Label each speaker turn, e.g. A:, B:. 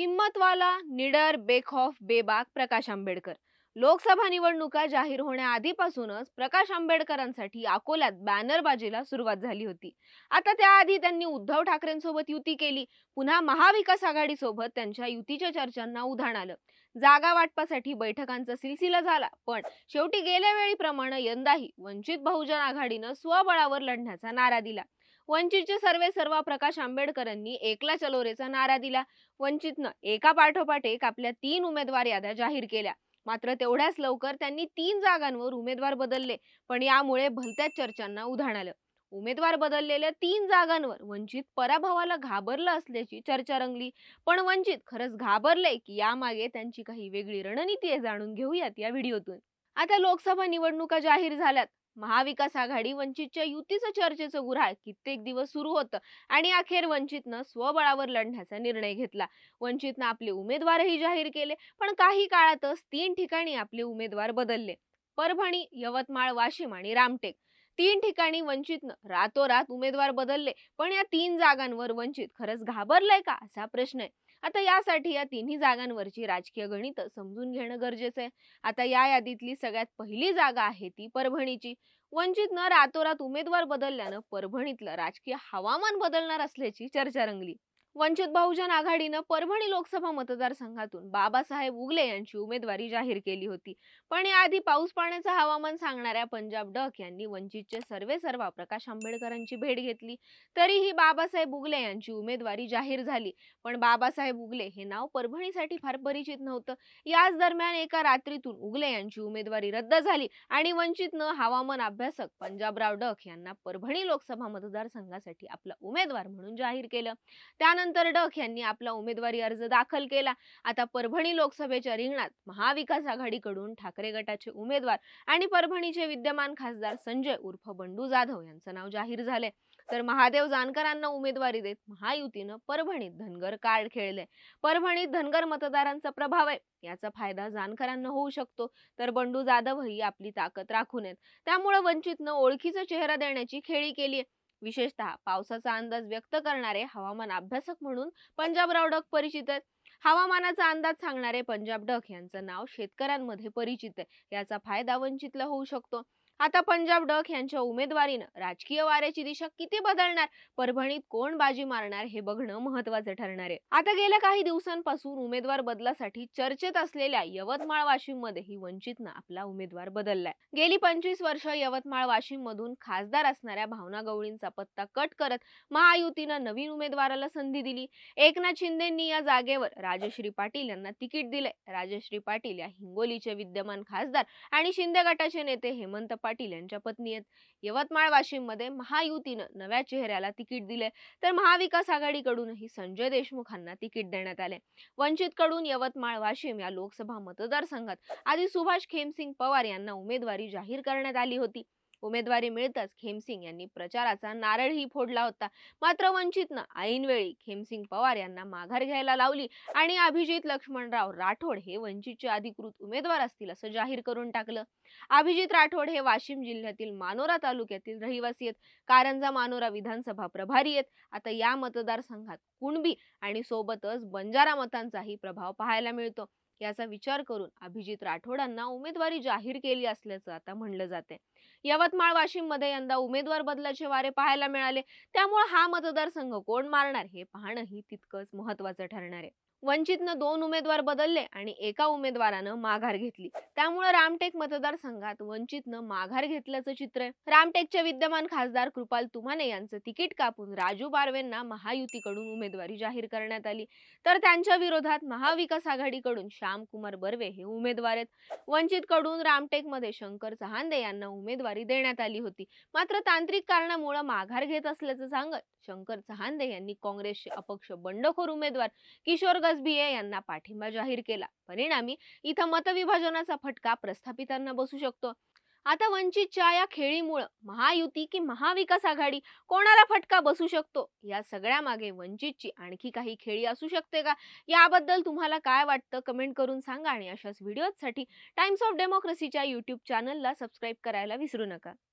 A: हिम्मतवाला, निडर, बेखौफ, बेबाक प्रकाश आंबेडकर. लोकसभा निवडणुका जाहीर होण्याआधीपासूनच प्रकाश आंबेडकरांसाठी अकोल्यात बॅनरबाजीला सुरुवात झाली होती. आता त्याआधी त्यांनी उद्धव ठाकरेंसोबत युती केली. पुन्हा महाविकास आघाडीसोबत त्यांच्या युतीच्या चर्चांना उधाण आलं. जागा वाटपासाठी बैठकांचा सिलसिला झाला. पण शेवटी गेल्या वेळीप्रमाणे यंदाही वंचित बहुजन आघाडीनं स्वबळावर लढण्याचा नारा दिला. वंचितचे सर्वेसर्वा प्रकाश आंबेडकरांनी एकला चलो रेचा नारा दिला. वंचितनं एका पाठोपाठ एक आपल्या 3 उमेदवार याद्या जाहीर केल्या. मात्र तेवढ्याच लवकर त्यांनी 3 जागांवर उमेदवार बदलले. पण यामुळे भलत्याच चर्चांना उधाण आलं. उमेदवार बदललेल्या 3 जागांवर वंचित पराभवाला घाबरलं असल्याची चर्चा रंगली. पण वंचित खरंच घाबरले की यामागे त्यांची काही वेगळी रणनीती आहे, जाणून घेऊयात या व्हिडिओतून. आता लोकसभा निवडणुका जाहीर झाल्यात. महाविकास आघाडी वंचितच्या युतीचं चर्चेचं गुऱ्हाळ कित्येक दिवस सुरू होतं आणि अखेर वंचितनं स्वबळावर लढण्याचा निर्णय घेतला. वंचितनं आपले उमेदवारही जाहीर केले. पण काही काळातच 3 ठिकाणी आपले उमेदवार बदलले. परभणी, यवतमाळ, वाशिम आणि रामटेक. 3 ठिकाणी वंचितनं रातोरात उमेदवार बदलले. पण या 3 जागांवर वंचित खरंच घाबरलंय का, असा प्रश्न आहे. आता यासाठी या तिन्ही जागांवरची राजकीय गणितं समजून घेणं गरजेचं आहे. आता या यादीतली सगळ्यात पहिली जागा आहे ती परभणीची. वंचितनं रातोरात उमेदवार बदलल्यानं परभणीतलं राजकीय हवामान बदलणार असल्याची चर्चा रंगली. वंचित बहुजन आघाडीनं परभणी लोकसभा मतदारसंघातून बाबासाहेब उगले यांची उमेदवारी जाहीर केली होती. पण याआधी पाऊस पाण्याचं हवामान सांगणाऱ्या पंजाब डक यांनी वंचितचे सर्वेसर्वा प्रकाश आंबेडकरांची भेट घेतली. तरीही बाबासाहेब उगले यांची उमेदवारी जाहीर झाली. पण बाबासाहेब उगले हे नाव परभणीसाठी फार परिचित नव्हतं. याच दरम्यान एका रात्रीतून उगले यांची उमेदवारी रद्द झाली आणि वंचितनं हवामान अभ्यासक पंजाबराव डक यांना परभणी लोकसभा मतदारसंघासाठी आपला उमेदवार म्हणून जाहीर केलं. त्यानंतर डक यांनी आपला उमेदवारी अर्ज दाखल केला. आता परभणी लोकसभेच्या रिंगणात महाविकास आघाडीकडून ठाकरे गटाचे उमेदवार आणि परभणीचे विद्यमान खासदार संजय उर्फ बंडू जाधव यांचं नाव जाहीर झालंय. तर महादेव जानकरांना उमेदवारी देत महायुतीनं परभणीत धनगर कार्ड खेळले. परभणीत धनगर मतदारांचा प्रभाव आहे. याचा फायदा जानकरांना होऊ शकतो. तर बंडू जाधवही आपली ताकद राखून आहेत. त्यामुळे वंचितनं ओळखीचा चेहरा देण्याची खेळी केली. विशेषतः पावसाचा अंदाज व्यक्त करणारे हवामान अभ्यासक म्हणून पंजाबराव डक परिचित आहेत. हवामानाचा अंदाज सांगणारे पंजाब डक यांचं नाव शेतकऱ्यांमध्ये परिचित आहे. याचा फायदा वंचितला होऊ शकतो. आता पंजाब डक यांच्या उमेदवारीनं राजकीय वाऱ्याची दिशा किती बदलणार, परभणीत कोण बाजी मारणार हे बघणं महत्त्वाचं ठरणार आहे. आता गेल्या काही दिवसांपासून उमेदवार बदलासाठी चर्चेत असलेल्या यवतमाळ वाशिम मध्येही वंचितनं आपला उमेदवार बदललाय. गेली 25 वर्ष यवतमाळ वाशिम मधून खासदार असणाऱ्या भावना गवळींचा पत्ता कट करत महायुतीनं नवीन उमेदवाराला संधी दिली. एकनाथ शिंदेंनी या जागेवर राजश्री पाटील यांना तिकीट दिले. राजश्री पाटील या हिंगोलीचे विद्यमान खासदार आणि शिंदे गटाचे नेते हेमंत पाटील यांच्या पत्नी आहेत. यवतमाळ वाशिम मध्ये महायुतीनं नव्या चेहऱ्याला तिकीट दिले. तर महाविकास आघाडीकडूनही संजय देशमुखांना तिकीट देण्यात आले. वंचितकडून यवतमाळ वाशिम या लोकसभा मतदारसंघात आधी सुभाष खेमसिंग पवार यांना उमेदवारी जाहीर करण्यात आली होती. उमेदवारी मिळताच खेमसिंग यांनी प्रचाराचा नारळही फोडला होता. मात्र वंचितनं ऐनवेळी खेमसिंग पवार यांना माघार घ्यायला लावली आणि अभिजित लक्ष्मणराव राठोड हे वंचितचे अधिकृत उमेदवार असतील असं जाहीर करून टाकलं. अभिजित राठोड हे वाशिम जिल्ह्यातील मानोरा तालुक्यातील रहिवासी आहेत. कारंजा मानोरा विधानसभा प्रभारी आहेत. आता या मतदारसंघात कुणबी आणि सोबतच बंजारा मतांचाही प्रभाव पाहायला मिळतो. याचा विचार करून अभिजित राठोडांना उमेदवारी जाहीर केली असल्याचं आता म्हणलं जाते. यवतमाळ वाशिम मध्ये यंदा उमेदवार बदलाचे वारे पाहायला मिळाले. त्यामुळे हा मतदारसंघ कोण मारणार हे पाहणंही तितकंच महत्त्वाचं ठरणार आहे. वंचितनं 2 उमेदवार बदलले आणि एका उमेदवारानं माघार घेतली. त्यामुळे रामटेक मतदारसंघात वंचितनं माघार घेतल्याचं चित्र आहे. रामटेकचे विद्यमान खासदार कृपाल तुमाने यांचं तिकीट कापून राजू बारवेंना महायुतीकडून उमेदवारी जाहीर करण्यात आली. तर त्यांच्या विरोधात महाविकास आघाडीकडून श्यामकुमार बर्वे हे उमेदवार आहेत. वंचितकडून रामटेकमध्ये शंकर चहांदे यांना उमेदवारी देण्यात आली होती. मात्र तांत्रिक कारणामुळे माघार घेत असल्याचं सांगत शंकर चहांदे यांनी काँग्रेसचे अपक्ष बंडखोर उमेदवार किशोर गजभिये यांना पाठिंबा जाहीर केला. परिणामी इथं मतविभाजनाचा फटका प्रस्थापितांना बसू शकतो. आता वंचितच्या या खेळीमुळे महायुती की महाविकास आघाडी कोणाला फटका बसू शकतो, या सगळ्या मागे वंचितची आणखी काही खेळी असू शकते का, याबद्दल तुम्हाला काय वाटतं कमेंट करून सांगा आणि अशाच व्हिडिओसाठी टाइम्स ऑफ डेमोक्रेसीच्या YouTube चॅनलला सबस्क्राईब करायला विसरू नका.